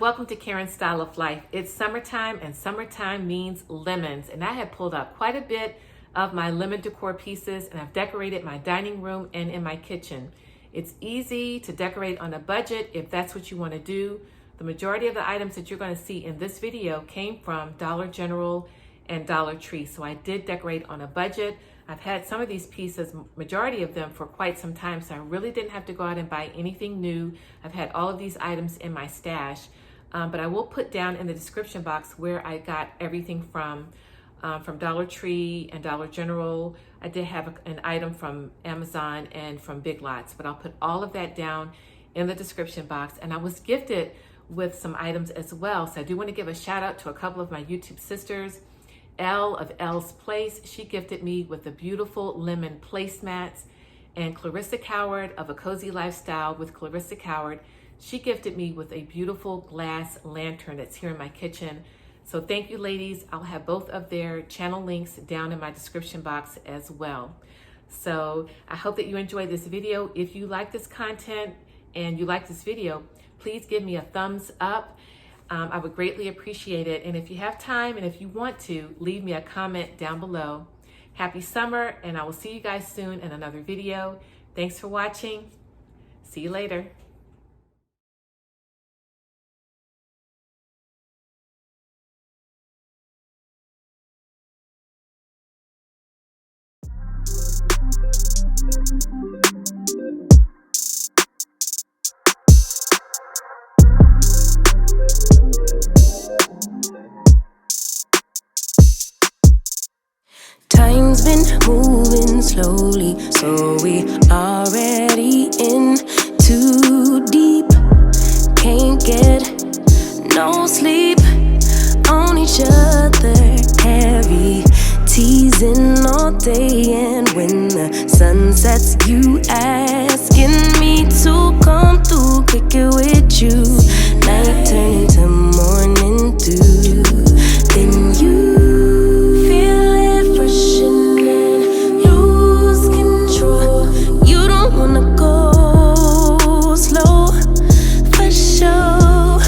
welcome to Karen's Style of Life. It's summertime and summertime means lemons, and I have pulled out quite a bit of my lemon decor pieces and I've decorated my dining room and in my kitchen. It's easy to decorate on a budget if that's what you want to do. The majority of the items that you're going to see in this video came from Dollar General and Dollar Tree, so I did decorate on a budget. I've had some of these pieces, majority of them, for quite some time, so I really didn't have to go out and buy anything new. I've had all of these items in my stash, but I will put down in the description box where I got everything from Dollar Tree and Dollar General. I did have an item from Amazon and from Big Lots, but I'll put all of that down in the description box. And I was gifted with some items as well, so I do want to give a shout out to a couple of my YouTube sisters. Elle of Elle's Place, she gifted me with the beautiful lemon placemats, and Clarissa Coward of A Cozy Lifestyle with Clarissa Coward, she gifted me with a beautiful glass lantern that's here in my kitchen. So thank you, ladies. I'll have both of their channel links down in my description box as well. So I hope that you enjoyed this video. If you like this content and you like this video, please give me a thumbs up. I would greatly appreciate it. And if you have time and if you want to, leave me a comment down below. Happy summer, and I will see you guys soon in another video. Thanks for watching. See you later. Time's been moving slowly, so we already in too deep. Can't get no sleep on each other, heavy teasing all day. And when the sun sets, you asking me to come through quicker with you. Night turn into morning dew, then you wanna go slow, for sure.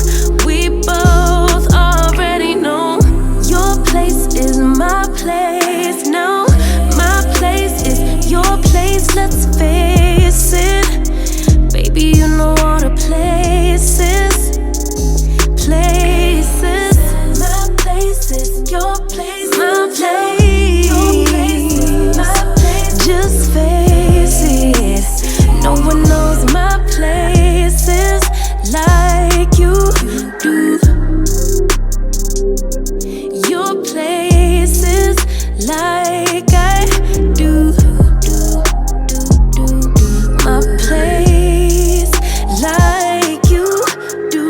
We both already know your place is my place now. My place is your place, let's face it. Baby, you know all the places. My place is your place. My place, your place is my place. Just face it. No one knows my places like you do. Your places like I do. My place like you do.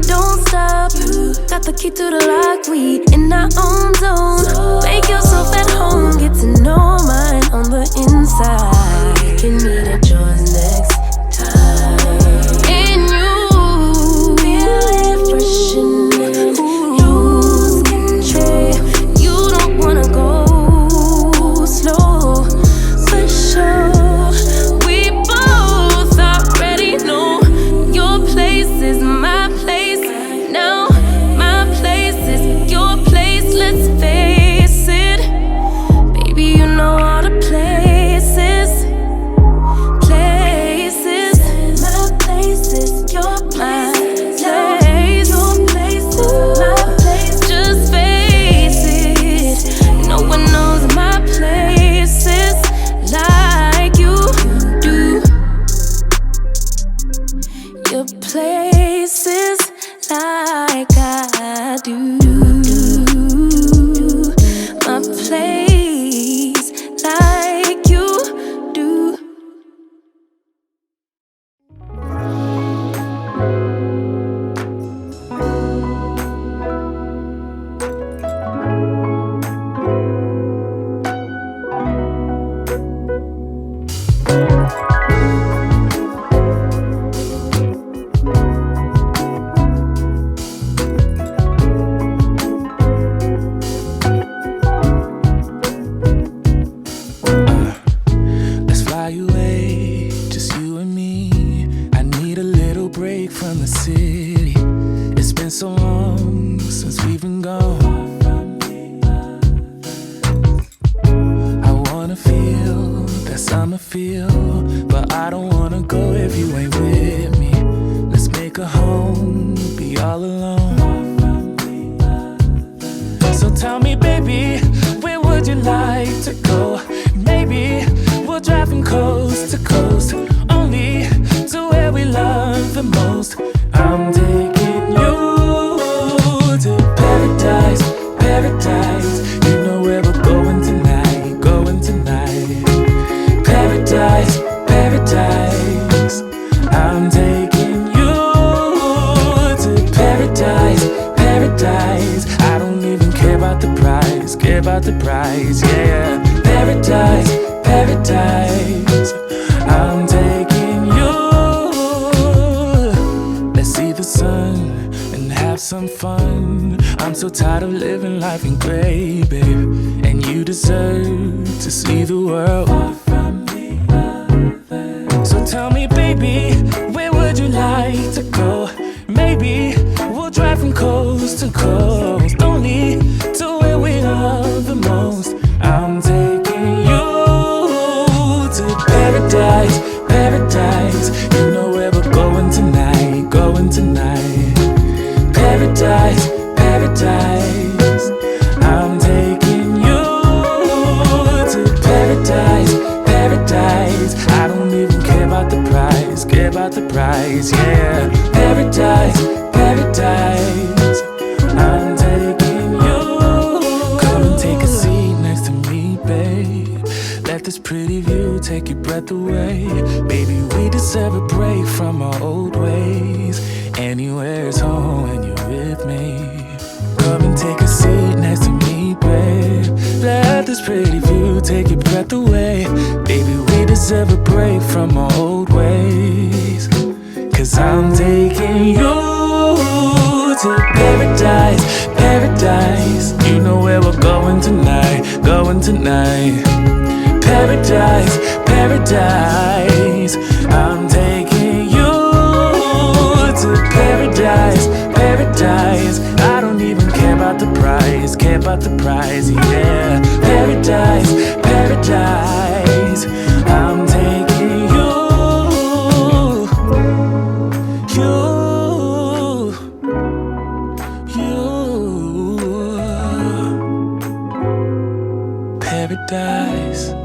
Don't stop. Got the key to the lock. We in our own zone. Make yourself at home. Get to know mine on the inside. We can meet at yours next time. And you feel it freshening. Lose control. You don't wanna go slow, for sure. We both already know your place is my place now. My place is your place, let's face it. got summer feel, but I don't wanna go if you ain't with me. Let's make a home, be all alone. So tell me, baby, where would you like to go? Maybe we'll drive from coast to coast, only to where we love the most. I'm taking you to paradise, paradise. You know where we're going tonight, going tonight. Paradise, paradise. I'm taking you to paradise, paradise. I don't even care about the price, care about the price, yeah. Paradise, paradise. I'm taking you. Let's see the sun and have some fun. I'm so tired of living life in gray, babe. And you deserve to see the world. So tell me, baby, where would you like to go? Maybe we'll drive from coast to coast, only to where we love the most. I'm taking you to paradise, paradise. You know where we're going tonight, going tonight. Paradise, paradise. I'm taking you to paradise, paradise. I don't even care about the price, care about the price, yeah. Paradise, paradise. I'm taking you. Come and take a seat next to me, babe. Let this pretty view take your breath away. Baby, we deserve a break from our old ways. Anywhere's home when you're with me. Come and take a seat next to me, babe. Let this pretty view take your breath away. Baby, we deserve a break from our old ways. Cause I'm taking you to paradise, paradise. You know where we're going tonight, going tonight. Paradise, paradise. I'm taking you to paradise, paradise. I don't even care about the price, care about the price, yeah. Paradise, paradise. I'm taking you, paradise.